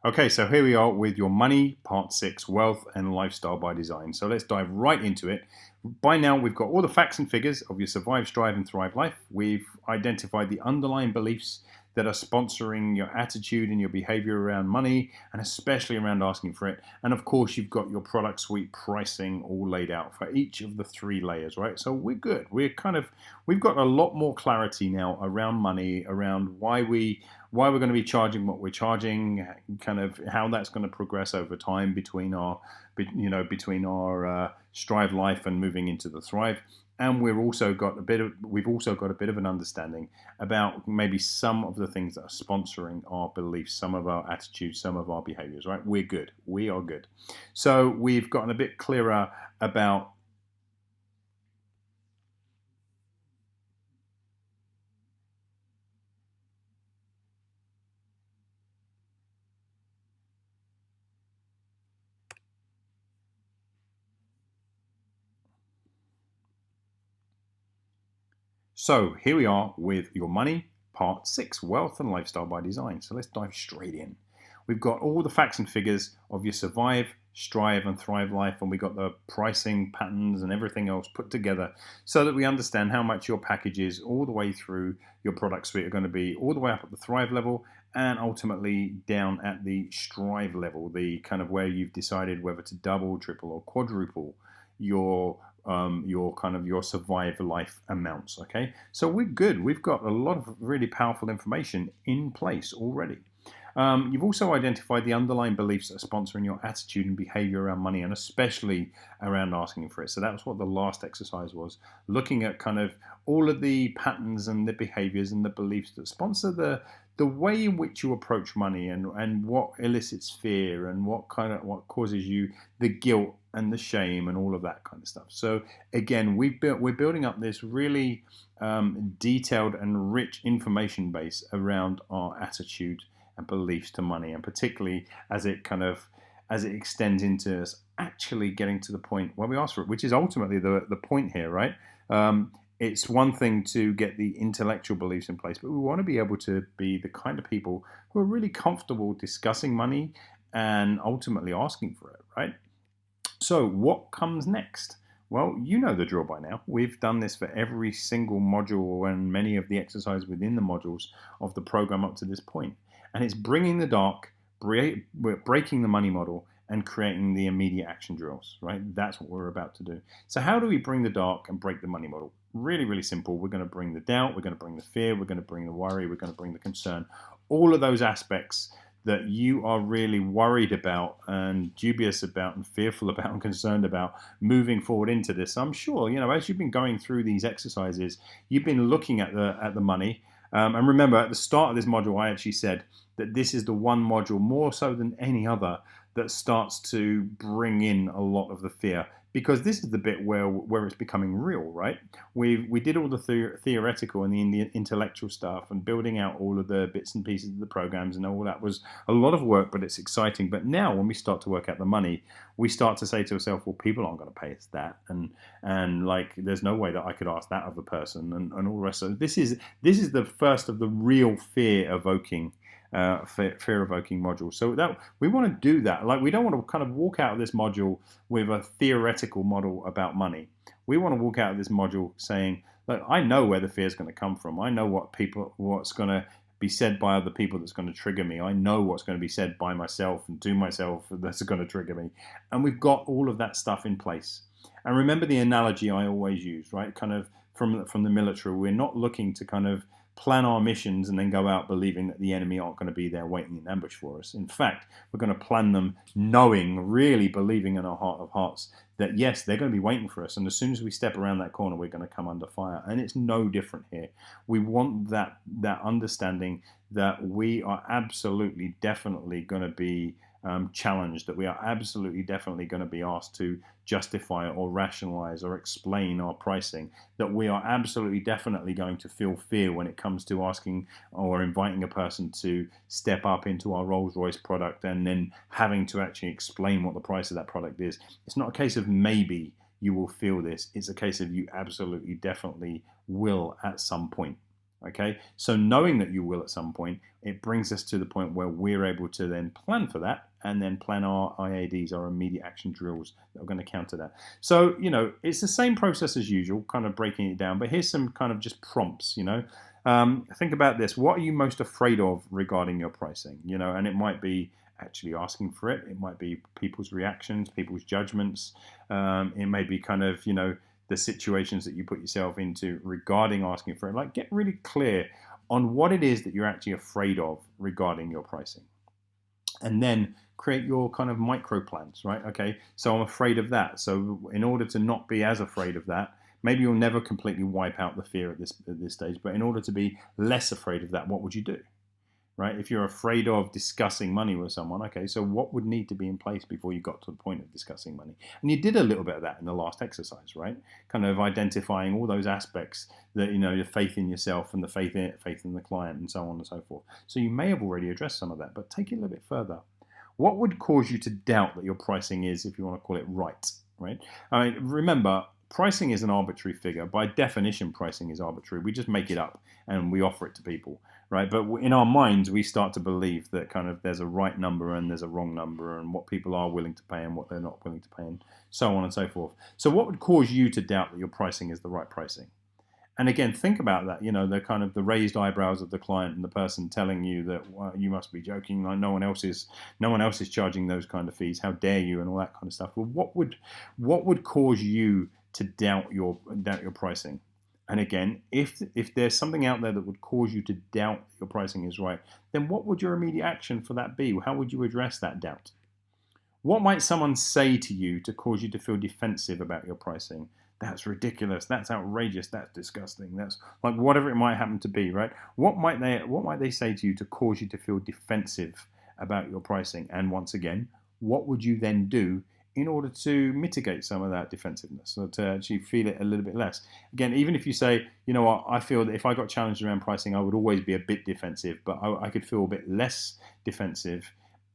Okay, so here we are with your money, part 6, wealth and lifestyle by design. So let's dive right into it. By now, we've got all the facts and figures of your survive, strive, and thrive life. We've identified the underlying beliefs that are sponsoring your attitude and your behavior around money, and especially around asking for it. And of course, you've got your product suite pricing all laid out for each of the 3 layers, right? So we're good. We've got a lot more clarity now around money, around why we're going to be charging what we're charging, kind of how that's going to progress over time between our strive life and moving into the thrive. And we've also got a bit of an understanding about maybe some of the things that are sponsoring our beliefs, some of our attitudes, some of our behaviors. Right? We're good. We are good. So we've gotten a bit clearer about. So here we are with your money, part 6, wealth and lifestyle by design. So let's dive straight in. We've got all the facts and figures of your survive, strive, and thrive life, and we got the pricing patterns and everything else put together so that we understand how much your packages all the way through your product suite are going to be, all the way up at the thrive level and ultimately down at the strive level, the kind of where you've decided whether to double, triple, or quadruple your survive life amounts. Okay, so we're good. We've got a lot of really powerful information in place already. You've also identified the underlying beliefs that are sponsoring your attitude and behavior around money, and especially around asking for it. So that was what the last exercise was, looking at kind of all of the patterns and the behaviors and the beliefs that sponsor the way in which you approach money, and what elicits fear, and what causes you the guilt and the shame and all of that kind of stuff. So again, we're building up this really detailed and rich information base around our attitude and beliefs to money, and particularly as it extends into us actually getting to the point where we ask for it, which is ultimately the point here, right? It's one thing to get the intellectual beliefs in place, but we want to be able to be the kind of people who are really comfortable discussing money and ultimately asking for it, right? So what comes next? Well, you know the drill by now. We've done this for every single module and many of the exercises within the modules of the program up to this point. And it's bringing the dark, breaking the money model, and creating the immediate action drills, right? That's what we're about to do. So how do we bring the dark and break the money model? Really, really simple. We're going to bring the doubt, we're going to bring the fear, we're going to bring the worry, we're going to bring the concern. All of those aspects that you are really worried about and dubious about and fearful about and concerned about moving forward into this. I'm sure, as you've been going through these exercises, you've been looking at the money. And remember, at the start of this module, I actually said that this is the one module, more so than any other, that starts to bring in a lot of the fear, because this is the bit where it's becoming real, right? We did all the theoretical and the intellectual stuff and building out all of the bits and pieces of the programs, and all that was a lot of work, but it's exciting. But now when we start to work out the money, we start to say to ourselves, well, people aren't going to pay us that, and like there's no way that I could ask that of a person, and all the rest. So this is the first of the real fear evoking module. So that we want to do that. Like, we don't want to kind of walk out of this module with a theoretical model about money. We want to walk out of this module saying, look, I know where the fear is going to come from. I know what's going to be said by other people that's going to trigger me. I know what's going to be said by myself and to myself that's going to trigger me. And we've got all of that stuff in place. And remember the analogy I always use, right? Kind of from the military, we're not looking to kind of plan our missions and then go out believing that the enemy aren't going to be there waiting in ambush for us. In fact, we're going to plan them knowing, really believing in our heart of hearts that yes, they're going to be waiting for us, and as soon as we step around that corner, we're going to come under fire. And it's no different here. We want that understanding that we are absolutely definitely going to be challenged, that we are absolutely definitely going to be asked to justify or rationalize or explain our pricing, that we are absolutely definitely going to feel fear when it comes to asking or inviting a person to step up into our Rolls-Royce product and then having to actually explain what the price of that product is. It's not a case of maybe you will feel this, it's a case of you absolutely definitely will at some point. Okay, so knowing that you will at some point, it brings us to the point where we're able to then plan for that and then plan our IADs, our immediate action drills that are going to counter that. So, it's the same process as usual, kind of breaking it down, but here's some kind of just prompts, think about this. What are you most afraid of regarding your pricing? And it might be actually asking for it. It might be people's reactions, people's judgments. It may be kind of, the situations that you put yourself into regarding asking for it. Like, get really clear on what it is that you're actually afraid of regarding your pricing. And then create your kind of micro plans, right? Okay, so I'm afraid of that. So in order to not be as afraid of that, maybe you'll never completely wipe out the fear at this stage, but in order to be less afraid of that, what would you do? Right? If you're afraid of discussing money with someone, okay, so what would need to be in place before you got to the point of discussing money? And you did a little bit of that in the last exercise, right? Kind of identifying all those aspects that, your faith in yourself and the faith in the client and so on and so forth. So you may have already addressed some of that, but take it a little bit further. What would cause you to doubt that your pricing is, if you want to call it, right? I mean, remember, pricing is an arbitrary figure. By definition, pricing is arbitrary. We just make it up and we offer it to people, right? But in our minds, we start to believe that kind of there's a right number and there's a wrong number and what people are willing to pay and what they're not willing to pay and so on and so forth. So what would cause you to doubt that your pricing is the right pricing? And again, think about that, the kind of the raised eyebrows of the client and the person telling you that, well, you must be joking, like no one else is charging those kind of fees. How dare you, and all that kind of stuff. Well, what would cause you to doubt your pricing? And again, if there's something out there that would cause you to doubt your pricing is right, then what would your immediate action for that be? How would you address that doubt? What might someone say to you to cause you to feel defensive about your pricing? That's ridiculous. That's outrageous. That's disgusting. That's like whatever it might happen to be, right? What might they say to you to cause you to feel defensive about your pricing? And once again, what would you then do in order to mitigate some of that defensiveness, or to actually feel it a little bit less? Again, even if you say, you know what, I feel that if I got challenged around pricing, I would always be a bit defensive, but I could feel a bit less defensive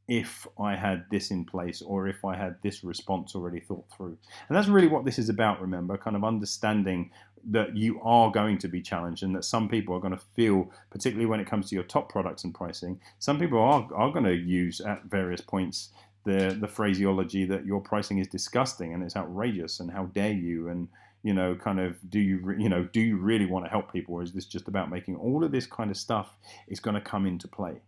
if I had this in place or if I had this response already thought through. And that's really what this is about, remember, kind of understanding that you are going to be challenged and that some people are going to feel, particularly when it comes to your top products and pricing, some people are going to use at various points the phraseology that your pricing is disgusting and it's outrageous and how dare you, and kind of do you really want to help people, or is this just about making all of this kind of stuff is going to come into play?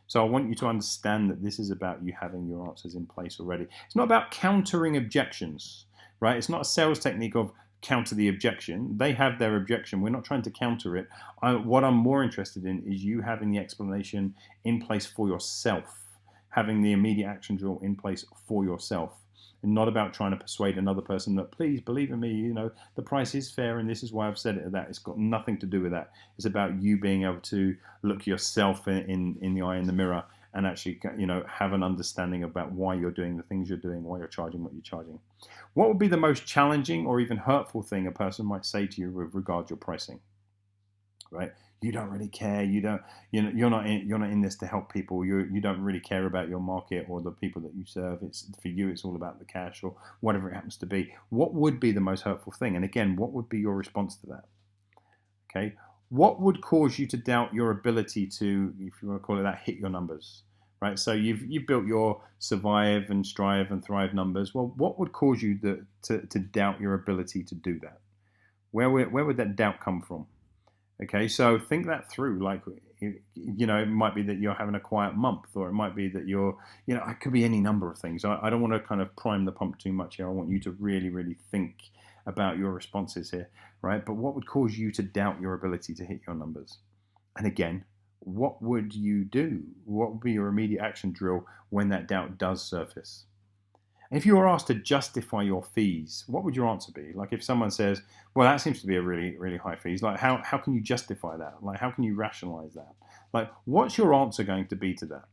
So I want you to understand that this is about you having your answers in place already. It's not about countering objections, right? It's not a sales technique of counter the objection. They have their objection. We're not trying to counter it. What I'm more interested in is you having the explanation in place for yourself, having the immediate action drill in place for yourself. And not about trying to persuade another person that, please believe in me, the price is fair and this is why I've said it. That it's got nothing to do with that. It's about you being able to look yourself in the eye in the mirror and actually have an understanding about why you're doing the things you're doing, why you're charging what you're charging. What would be the most challenging or even hurtful thing a person might say to you with regard to your pricing? Right? You don't really care. You're not in this to help people. You don't really care about your market or the people that you serve. It's for you. It's all about the cash or whatever it happens to be. What would be the most hurtful thing? And again, what would be your response to that? Okay. What would cause you to doubt your ability to, if you want to call it that, hit your numbers? Right. So you've built your survive and strive and thrive numbers. Well, what would cause you to doubt your ability to do that? Where would that doubt come from? Okay, so think that through. Like, it might be that you're having a quiet month, or it might be that it could be any number of things. I don't want to kind of prime the pump too much here. I want you to really, really think about your responses here, right? But what would cause you to doubt your ability to hit your numbers? And again, what would you do? What would be your immediate action drill when that doubt does surface? If you were asked to justify your fees, what would your answer be? Like if someone says, well, that seems to be a really, really high fees. Like how can you justify that? Like how can you rationalize that? Like what's your answer going to be to that?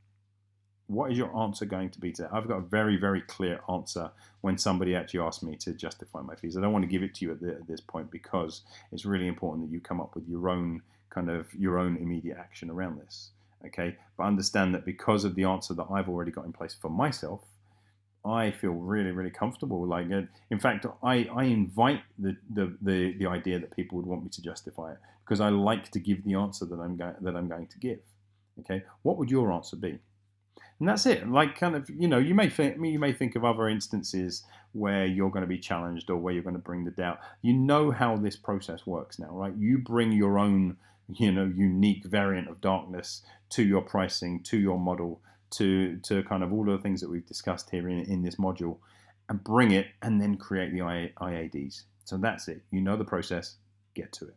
What is your answer going to be to that? I've got a very, very clear answer when somebody actually asks me to justify my fees. I don't want to give it to you at this point because it's really important that you come up with your own immediate action around this. Okay, but understand that because of the answer that I've already got in place for myself, I feel really, really comfortable. Like, in fact, I invite the idea that people would want me to justify it, because I like to give the answer that I'm going to give. Okay, what would your answer be? And that's it. Like, kind of, you may think of other instances where you're going to be challenged, or where you're going to bring the doubt. You know how this process works now, right? You bring your own, unique variant of darkness to your pricing, to your model, to kind of all of the things that we've discussed here in this module, and bring it, and then create the IADs. So that's it. You know the process. Get to it.